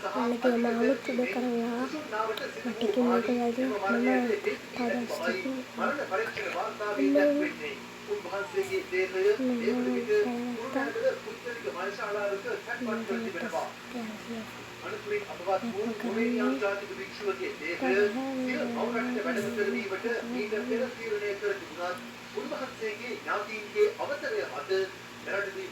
Lagi malu sudah karya matikin mereka lagi nama pada stikin මෙරටදී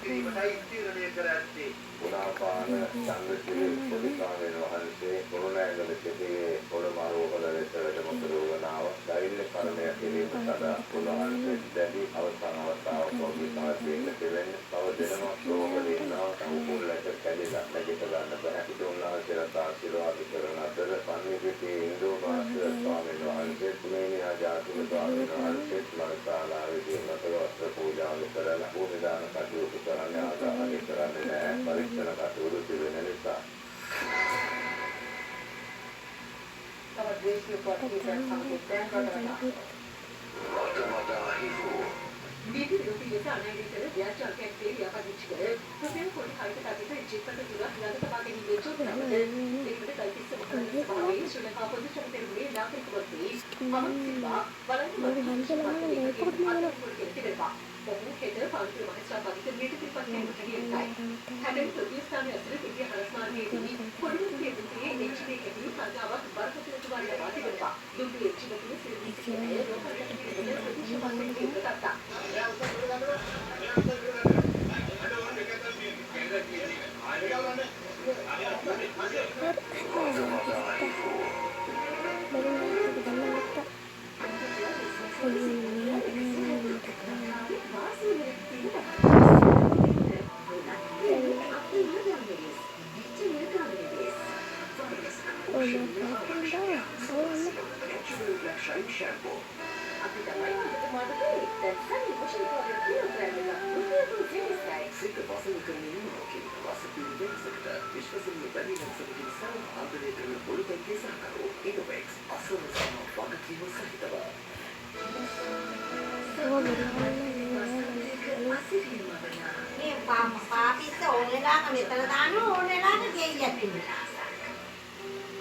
කිරීමටයි තීරණය කර ඇත්තේ. උනාපාන චන්ද්‍රසිරි පොඩිකාමෙන් වහන්සේ කොරෝනාගල සිටියේ පොළමාරුවල වෙත වැඩම කරවනාව ධෛර්ය කරණය කිරීම සඳහා උන්වහන්සේ දැඩි අවසන් අවස්ථාවක් වගේ සමර්පණය කෙරෙන බව දෙනවා ප්‍රෝගලින්නා සම්පූර්ණයට කැඩිලා නැගිට ගන්න බෑ. ඒක උන්වහන්සේට ආශිර්වාද කරන අතර පන්විතේ ඉන්දෝමාස ස්වාමීන් වහන්සේ තුමේනි ආජාතික ස්වාමීන් වහන්සේ මනසාලාවේදී මතවස්ත්‍ර පූජා කරලා නිදාන කටයුතු කරන්න ආදාහනය කරන්නේ නැහැ. පරීක්ෂණ කටයුතු සිදුවෙන නිසා. තව දේශීය පොත්පත් සංකේතයන් කරනවා. Midi rupiah sana di sana dia cakap dia apa juga. Rupiah kau ni kaya tapi tu jika tu juga dia tu pakai ni betul tak betul. Jadi kita kalau kita bukan sebagai sudah apa tu cakap terus nak berkuati. Amat siapa balang tu mana Orang kita pakai bahasa bagi terlihat di pakai material lain. Hadap tulis sana asal itu harusnya ini. Kalau kita bukti HD ini pada awal baru kita cuba lihat apa sih berapa. Dulu HD itu sendiri orang kita itu pakai itu tak.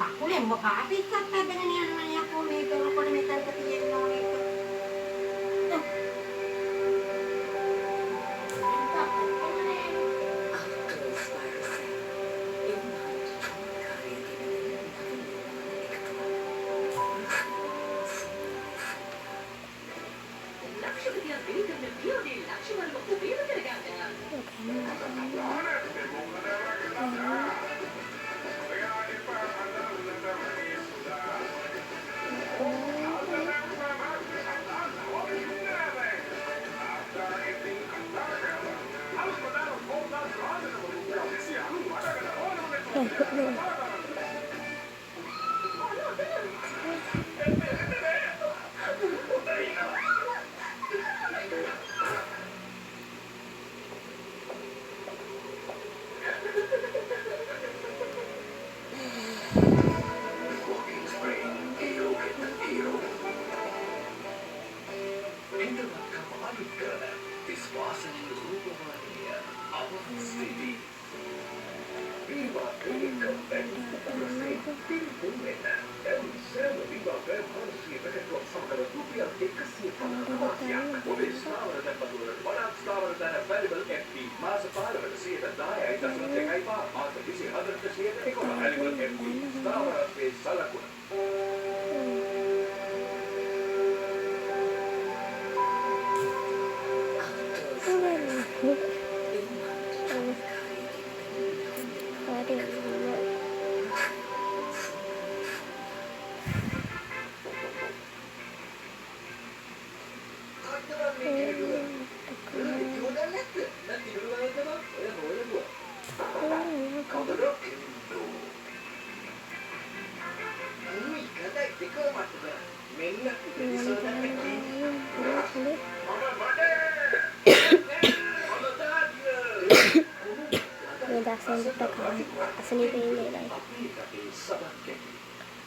Aku yang mau habis sampai dengan yang mana aku ni kalau kau ni tak ketiak nol itu.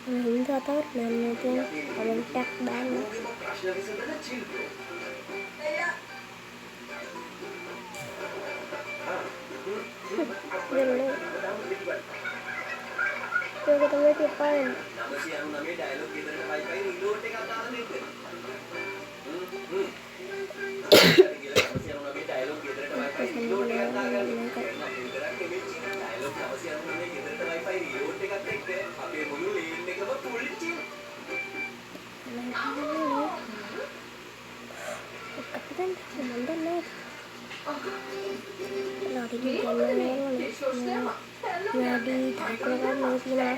Hingga tahu nanti komentar banyak. Dulu. එක තමයි තියපාන්නේ. 999 dialogue ගෙදරට Wi-Fi reload එකක් දාලා දෙන්න. කියලා 999 dialogue ගෙදරට Wi-Fi reload එකක් දාගන්න. ගෙදරට කෙනෙක් ඩයලොග් 999 ගෙදරට වයිෆයි රිලෝඩ් එකක් එක්ක අපේ මුළු ලේන් එකම full chill. Kapitan, semandar na. Lagi di dalam Lagi takut kan masih lah.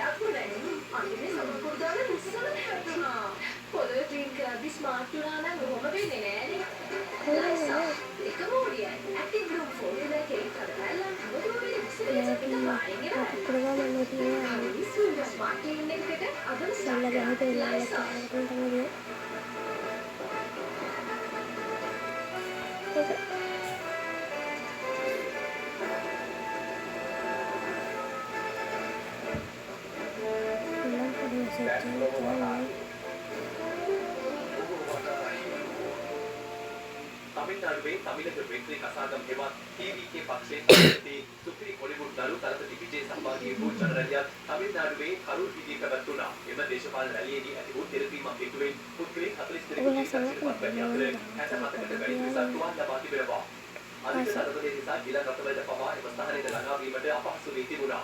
තමිල්නාඩුවේ තමිලක වෙක්‍රේ කසාදම් හෙවත් ටීවීකේ පක්ෂයේ සභාපති සුපිරි කොළිවුඩ් දරු තරපති විජේ සම්භාගී වූ ජනරැලියක් තමිල්නාඩුවේ කරුල් විදිහේ පැවැත්වුණා. එම දේශපාලන රැළියේදී ඇති වූ තෙරපීමක් හේතුවෙන් පුද්ගලයන් 42 දෙනෙකුගේ ජීවිතවත් පැමිණ අතර 67කට වැඩි පිරිසක් තුවාල ලබා තිබෙනවා. අධික තරපති නිසා ගිල රටවලට පවා එම ස්ථානයට ළඟා වීමට අපහසු වී තිබුණා.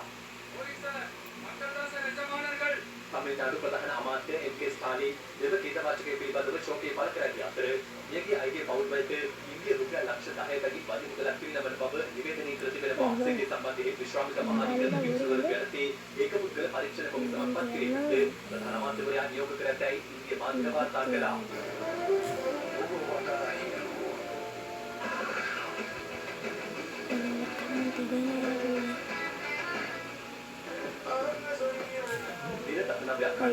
තමිල්නාඩු ප්‍රධාන අමාත්‍ය එම්.කේ. ස්ටාලින් දෙව කීටවාචකයේ පිළිබඳව ශෝකය පළ කර ඇති අතර මියගිය අයගේ පවුල්වලට ඉන්දිය රුපියල් ලක්ෂ 10කදී බදු මුදලක් පිරිනමන බව නිවේදනය කර තිබෙනවා. සිටි සම්බන්ධයෙන් විශ්‍රාමික මහාධිකරණ විසුවල යටතේ ඒක පුද්ගල පරීක්ෂණ කොමිසමක් පත් කිරීමට ප්‍රධාන අමාත්‍යවරයා නියෝග කර ඇතැයි ඉන්දිය මාධ්‍ය වාර්තා කළා. Tidak tak pernah biarkan